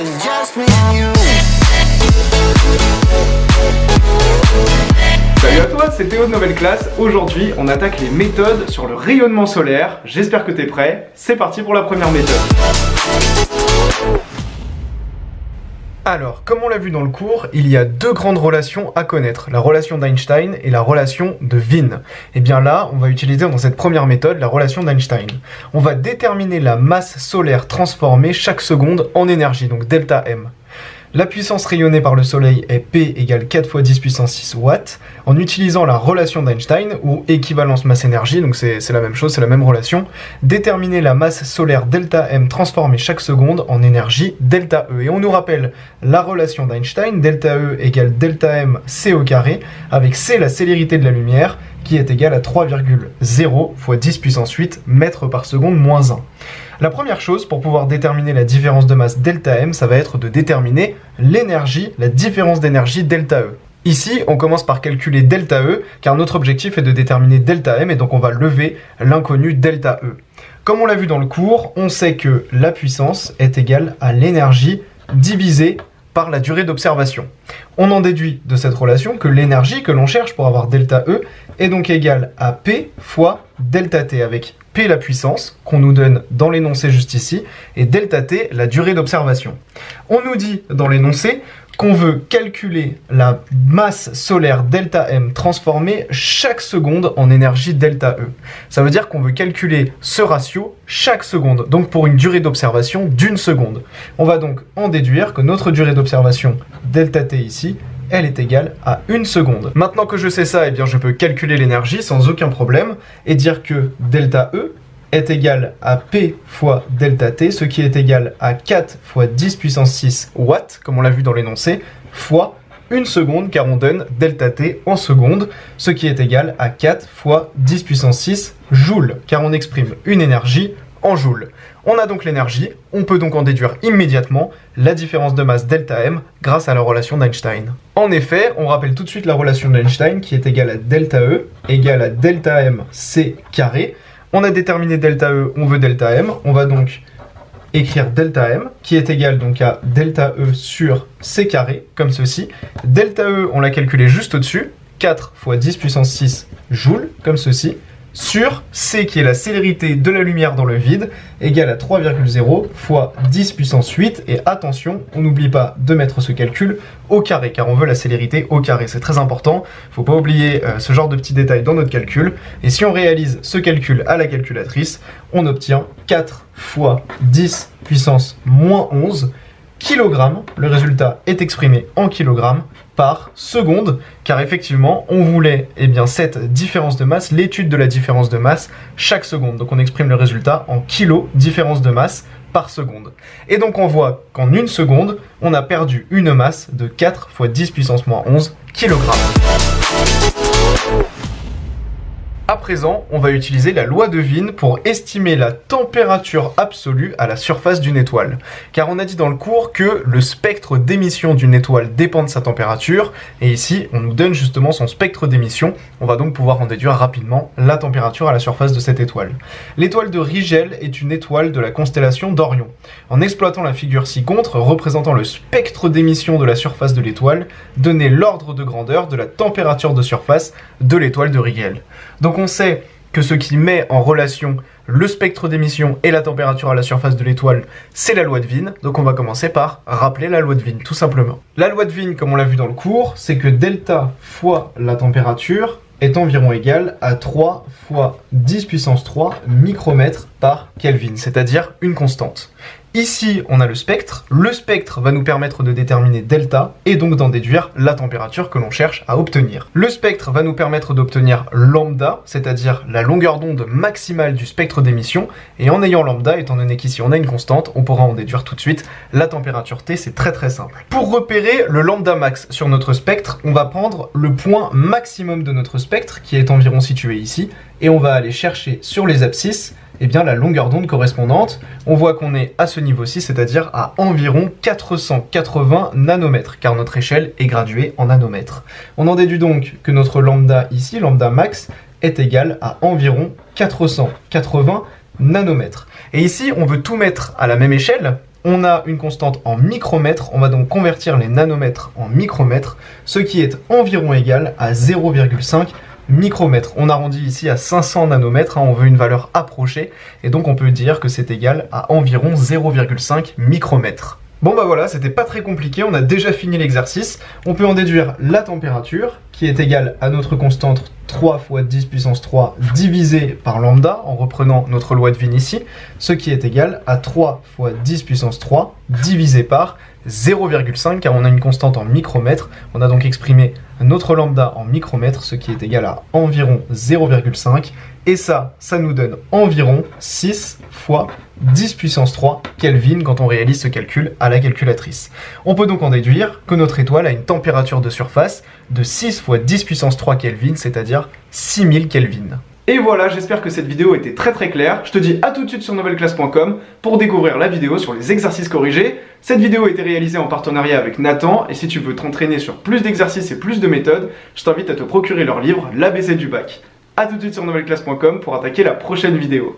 it's just me and you. Salut à toi, c'est Théo de Nouvelle Classe. Aujourd'hui, on attaque les méthodes sur le rayonnement solaire. J'espère que t'es prêt. C'est parti pour la première méthode. Alors, comme on l'a vu dans le cours, il y a deux grandes relations à connaître, la relation d'Einstein et la relation de Wien. Et bien là, on va utiliser dans cette première méthode la relation d'Einstein. On va déterminer la masse solaire transformée chaque seconde en énergie, donc delta M. La puissance rayonnée par le soleil est P égale 4 fois 10 puissance 6 watts, en utilisant la relation d'Einstein, ou équivalence masse-énergie, donc c'est la même chose, c'est la même relation, déterminer la masse solaire delta M transformée chaque seconde en énergie delta E. Et on nous rappelle la relation d'Einstein, delta E égale delta M C au carré, avec C la célérité de la lumière, qui est égale à 3,0 fois 10 puissance 8 mètres par seconde moins 1. La première chose, pour pouvoir déterminer la différence de masse delta M, ça va être de déterminer l'énergie, la différence d'énergie delta E. Ici, on commence par calculer delta E, car notre objectif est de déterminer delta M, et donc on va lever l'inconnu delta E. Comme on l'a vu dans le cours, on sait que la puissance est égale à l'énergie divisée par la durée d'observation. On en déduit de cette relation que l'énergie que l'on cherche pour avoir delta E est donc égale à P fois delta T, avec P la puissance, qu'on nous donne dans l'énoncé juste ici, et delta T la durée d'observation. On nous dit dans l'énoncé qu'on veut calculer la masse solaire delta M transformée chaque seconde en énergie delta E. Ça veut dire qu'on veut calculer ce ratio chaque seconde, donc pour une durée d'observation d'une seconde. On va donc en déduire que notre durée d'observation delta T ici, elle est égale à 1 seconde. Maintenant que je sais ça, eh bien je peux calculer l'énergie sans aucun problème et dire que delta E est égal à P fois delta T, ce qui est égal à 4 fois 10 puissance 6 watts, comme on l'a vu dans l'énoncé, fois 1 seconde, car on donne delta T en secondes, ce qui est égal à 4 fois 10 puissance 6 joules, car on exprime une énergie en joules. On a donc l'énergie, on peut donc en déduire immédiatement la différence de masse delta M grâce à la relation d'Einstein. En effet, on rappelle tout de suite la relation d'Einstein qui est égale à delta E égale à delta M C carré. On a déterminé delta E, on veut delta M, on va donc écrire delta M qui est égal donc à delta E sur C carré, comme ceci. Delta E, on l'a calculé juste au-dessus, 4 fois 10 puissance 6 joules, comme ceci, sur C qui est la célérité de la lumière dans le vide, égale à 3,0 fois 10 puissance 8, et attention, on n'oublie pas de mettre ce calcul au carré, car on veut la célérité au carré, c'est très important, faut pas oublier ce genre de petits détails dans notre calcul, et si on réalise ce calcul à la calculatrice, on obtient 4 fois 10 puissance moins 11 kg, le résultat est exprimé en kilogrammes par seconde, car effectivement, on voulait cette différence de masse, l'étude de la différence de masse chaque seconde. Donc on exprime le résultat en kilos, différence de masse par seconde. Et donc on voit qu'en une seconde, on a perdu une masse de 4 fois 10 puissance moins 11 kg. À présent, on va utiliser la loi de Wien pour estimer la température absolue à la surface d'une étoile. Car on a dit dans le cours que le spectre d'émission d'une étoile dépend de sa température, et ici on nous donne justement son spectre d'émission. On va donc pouvoir en déduire rapidement la température à la surface de cette étoile. L'étoile de Rigel est une étoile de la constellation d'Orion. En exploitant la figure ci-contre, représentant le spectre d'émission de la surface de l'étoile, donnez l'ordre de grandeur de la température de surface de l'étoile de Rigel. Donc on sait que ce qui met en relation le spectre d'émission et la température à la surface de l'étoile, c'est la loi de Wien. Donc on va commencer par rappeler la loi de Wien, tout simplement. La loi de Wien, comme on l'a vu dans le cours, c'est que delta fois la température est environ égal à 3 fois 10 puissance 3 micromètres par Kelvin, c'est-à-dire une constante. Ici, on a le spectre. Le spectre va nous permettre de déterminer delta et donc d'en déduire la température que l'on cherche à obtenir. Le spectre va nous permettre d'obtenir lambda, c'est-à-dire la longueur d'onde maximale du spectre d'émission. Et en ayant lambda, étant donné qu'ici on a une constante, on pourra en déduire tout de suite la température T, c'est très très simple. Pour repérer le lambda max sur notre spectre, on va prendre le point maximum de notre spectre, qui est environ situé ici, et on va aller chercher sur les abscisses la longueur d'onde correspondante. On voit qu'on est à ce niveau-ci, c'est-à-dire à environ 480 nanomètres, car notre échelle est graduée en nanomètres. On en déduit donc que notre lambda ici, lambda max, est égal à environ 480 nanomètres. Et ici, on veut tout mettre à la même échelle, On a une constante en micromètres, on va donc convertir les nanomètres en micromètres, ce qui est environ égal à 0,5 micromètres. On arrondit ici à 500 nanomètres, on veut une valeur approchée, et donc on peut dire que c'est égal à environ 0,5 micromètres. Bon bah voilà, c'était pas très compliqué, on a déjà fini l'exercice. On peut en déduire la température, qui est égale à notre constante 3 fois 10 puissance 3 divisé par lambda, en reprenant notre loi de Wien ici, ce qui est égal à 3 fois 10 puissance 3 divisé par 0,5, car on a une constante en micromètres. On a donc exprimé notre lambda en micromètres, ce qui est égal à environ 0,5. Et ça nous donne environ 6 fois 10 puissance 3 Kelvin quand on réalise ce calcul à la calculatrice. On peut donc en déduire que notre étoile a une température de surface de 6 fois 10 puissance 3 Kelvin, c'est-à-dire 6000 Kelvin. Et voilà, j'espère que cette vidéo était très claire. Je te dis à tout de suite sur novelleclasse.com pour découvrir la vidéo sur les exercices corrigés. Cette vidéo a été réalisée en partenariat avec Nathan, et si tu veux t'entraîner sur plus d'exercices et plus de méthodes, je t'invite à te procurer leur livre, l'ABC du bac. A tout de suite sur novelleclasse.com pour attaquer la prochaine vidéo.